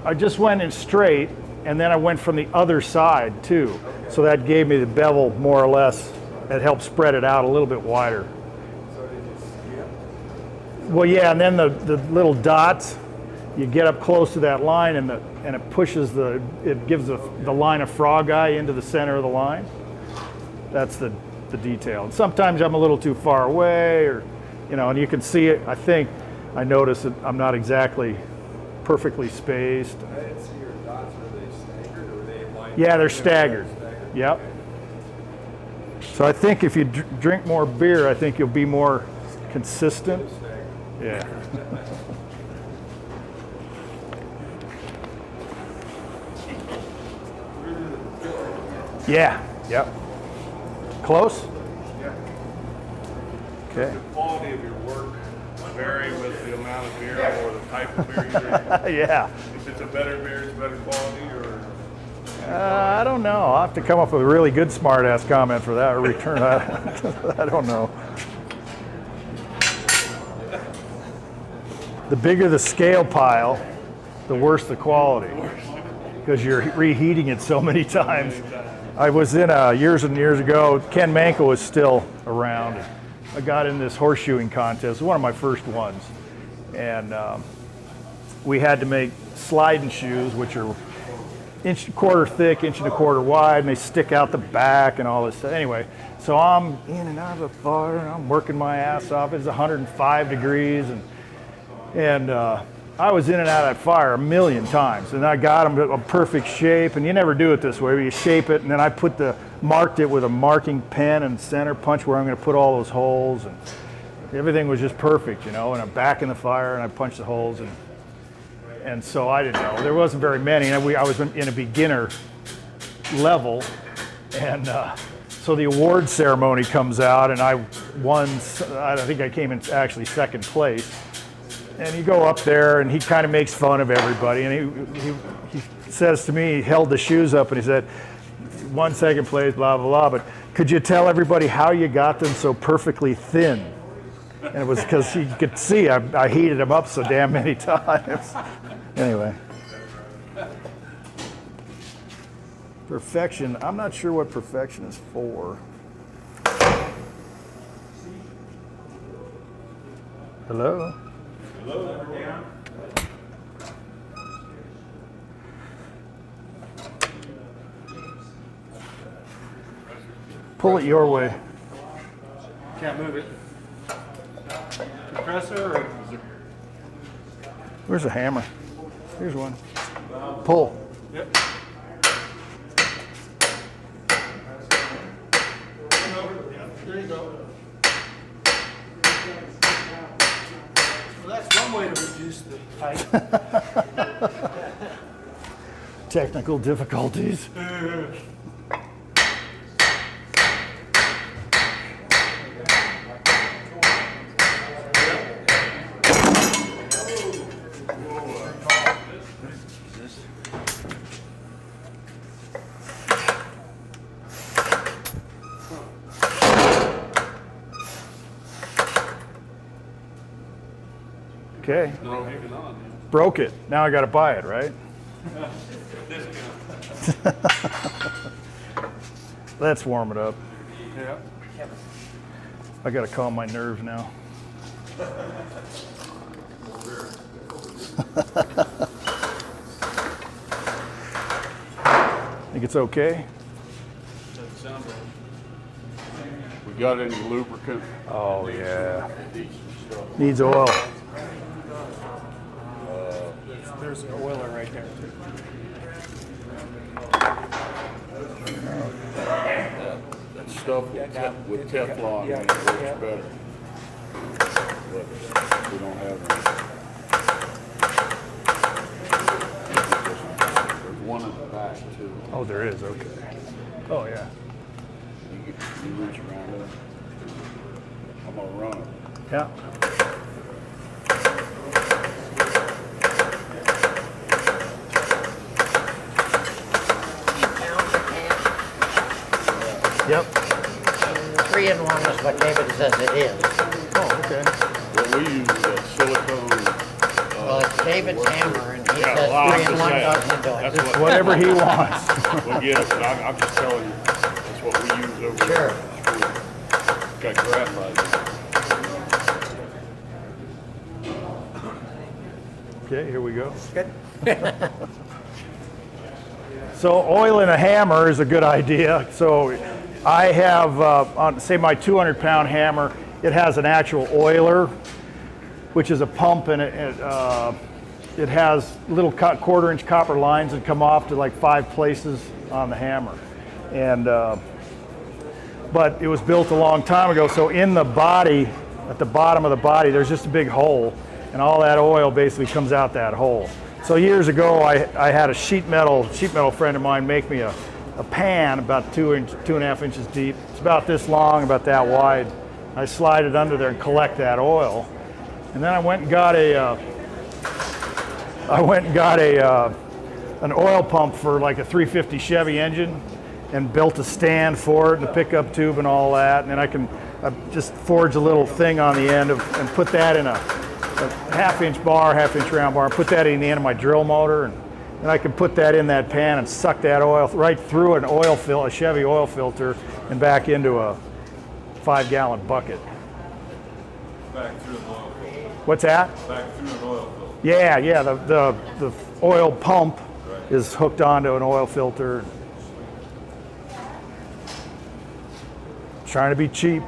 I just went in straight, and then I went from the other side too. Okay. So that gave me the bevel more or less. It helped spread it out a little bit wider. So did you skip? Well, yeah, and then the little dots, you get up close to that line, and it pushes it gives the line of frog eye into the center of the line. That's the detail. And sometimes I'm a little too far away, or and you can see it. I notice that I'm not exactly perfectly spaced. I didn't see your dots. Were they staggered or were they lined? Yeah, they're staggered. Yep. So I think if you drink more beer, I think you'll be more consistent. Yeah. Yeah. Yep. Close? Yeah. Okay. The quality of your work vary with the amount of beer or the type of beer you drink? Yeah. If it's a better beer, it's better quality, or? I don't know. I'll have to come up with a really good smart-ass comment for that, or return that. I don't know. The bigger the scale pile, the worse the quality, because you're reheating it so many times. I was in years and years ago, Ken Manko was still around. I got in this horseshoeing contest, one of my first ones. And we had to make sliding shoes, which are 1.25 thick, 1.25 wide, and they stick out the back and all this stuff. Anyway, so I'm in and out of the fire, and I'm working my ass off. It's 105 degrees, and I was in and out of that fire a million times, and I got them to a perfect shape. And you never do it this way, you shape it, and then I marked it with a marking pen and center punch where I'm going to put all those holes, and everything was just perfect, And I'm back in the fire, and I punched the holes, and so I didn't know. There wasn't very many, and I was in a beginner level, and so the award ceremony comes out, and I won. I think I came in actually second place. And you go up there, and he kind of makes fun of everybody. And he says to me, he held the shoes up, and he said, "Won second place, blah, blah, blah. But could you tell everybody how you got them so perfectly thin?" And it was because he could see I heated them up so damn many times. Anyway. Perfection. I'm not sure what perfection is for. Hello? Pull it your way. Can't move it. Compressor or? Where's a hammer? Here's one. Pull. Yep. There you go. Well, that's one way to reduce the height. Technical difficulties. Okay. Broke it. Now I got to buy it, right? Let's warm it up. Yeah. I got to calm my nerves now. Think it's okay? We got any lubricant? Oh yeah. Needs oil. There's an oiler right there. That stuff with Teflon it works better. But we don't have any. There's one in the back too. Oh, there is. Okay. Oh yeah. You reach around it. I'm gonna run it. Yeah. Yep. 3-in-1 is what David says it is. Oh, okay. What we use is silicone. Well, it's David's hammer, and he Yeah, says well, I'm 3-in-1 just doesn't do it. That's what Whatever he wants. we get it, but I'm just telling you, that's what we use over Sure. there. Got graphite. Okay, here we go. So oiling a hammer is a good idea. So I have, on say my 200-pound hammer, it has an actual oiler, which is a pump, and it has little quarter-inch copper lines that come off to like 5 places on the hammer. And but it was built a long time ago, so in the body, at the bottom of the body, there's just a big hole, and all that oil basically comes out that hole. So years ago, I had a sheet metal friend of mine make me a pan about 2.5 inches deep. It's about this long, about that wide. I slide it under there and collect that oil. And then I went and got an oil pump for like a 350 Chevy engine, and built a stand for it and a pickup tube and all that. And then I just forge a little thing on the end and put that in a half-inch round bar, and put that in the end of my drill motor, and then I can put that in that pan and suck that oil right through a Chevy oil filter and back into a 5-gallon bucket. Back through an oil filter. What's that? Back through an oil filter. Yeah, the oil pump is hooked onto an oil filter. Trying to be cheap.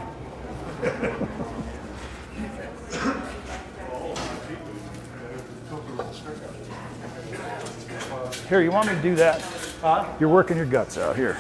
Here, you want me to do that? You're working your guts out here.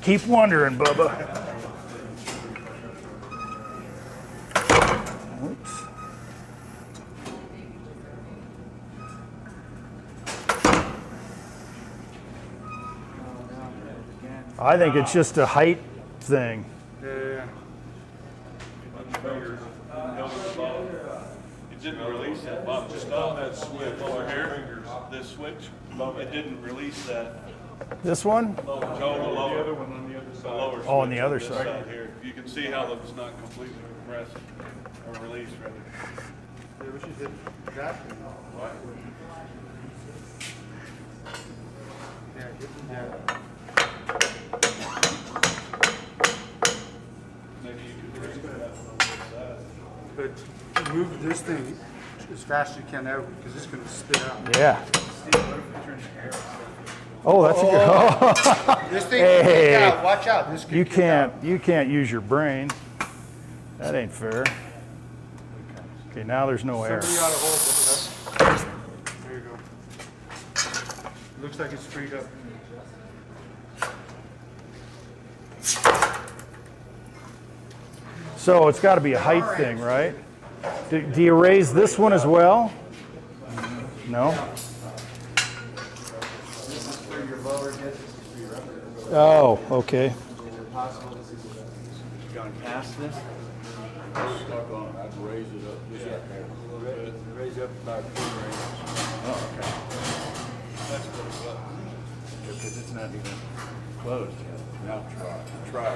Keep wondering, Bubba. Oops. I think it's just a height thing. It didn't release that bump, just on that switch over here. This switch, it didn't release that. This one? No, the lower one on the other side. Oh, on the other side. Here. You can see how it's not completely compressed or released, rather. Yeah, we should hit that. thing as fast as you can there because it's going to spit out. Yeah. Oh, that's a good. This thing Hey. can kick out. Watch out. This You can't use your brain. That ain't fair. Okay, now there's no air. Somebody ought to hold it. There you go. Looks like it's freed up. So it's got to be a height thing, right? Do you raise this one as well? No? Oh, okay. Going past this? Stuck on, I'd raise it up. Raise it up about 2 ranges. Oh, okay. That's pretty good. Because it's not even closed yet. Now try.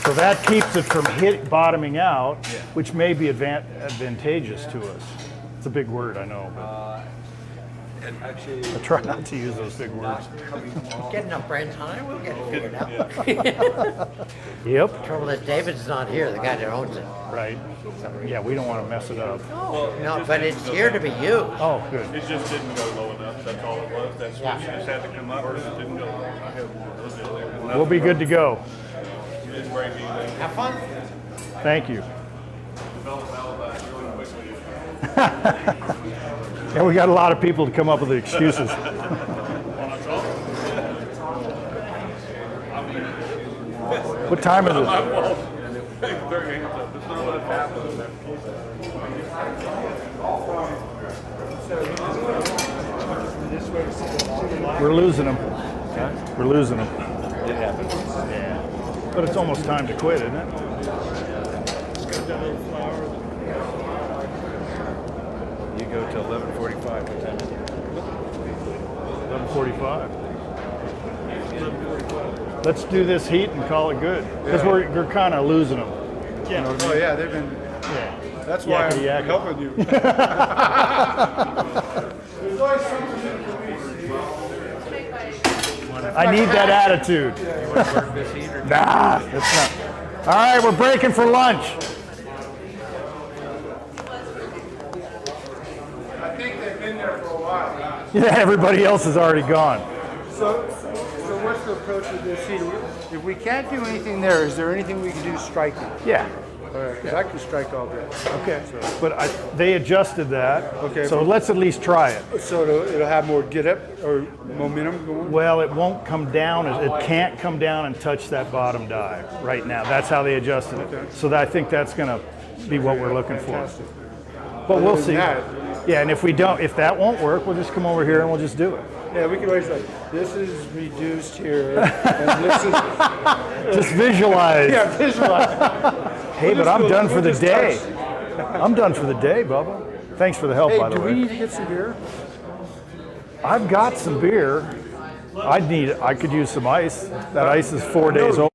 So that keeps it from bottoming out, which may be advantageous to us. It's a big word, I know, but And actually, I try not to use those big words. Get enough brains on it, we'll get it figured out. Yep, Trouble is, David's not here, the guy that owns it. right. Yeah, we don't want to mess it up. No, but it's here to be used. Oh, good. It just didn't go low enough, that's all it was. That switch Yeah. just had to come up, or it didn't go low. I have more of those in there. We'll be good to go. You didn't break anything. Have fun. Thank you. Develop alibis really quickly. And we got a lot of people to come up with the excuses. What time is My it? fault. Throw your hands up. Just don't let it happen. We're losing them. We're losing them. It happens. Yeah. But it's almost time to quit, isn't it? You go till 11:45. What time is it? 11:45. Let's do this heat and call it good. Because we're kind of losing them. Yeah. Oh yeah, they've been. Yeah. That's why Yakety I'm yakety. helping you. There's always something new for me. I need that attitude. Nah, it's not. All right, we're breaking for lunch. I think they've been there for a while. Yeah, everybody else is already gone. So what's the approach with this heat? If we can't do anything there, is there anything we can do striking? Yeah. Because I can strike all day. Okay. But they adjusted that. Okay. So let's at least try it. So it'll have more get up or momentum going? Well, it won't come down. It can't come down and touch that bottom die right now. That's how they adjusted it. Okay. So I think that's going to be what we're looking for. Fantastic. But we'll Other than see. that- Yeah, and if that won't work, we'll just come over here and we'll just do it. Yeah, we can always like, this is reduced here, and this is, Just visualize. yeah, visualize. Hey, but I'm done for the day. I'm done for the day, Bubba. Thanks for the help, Hey, by the do we way. need to get some beer? I've got some beer. I could use some ice. That ice is 4 days old.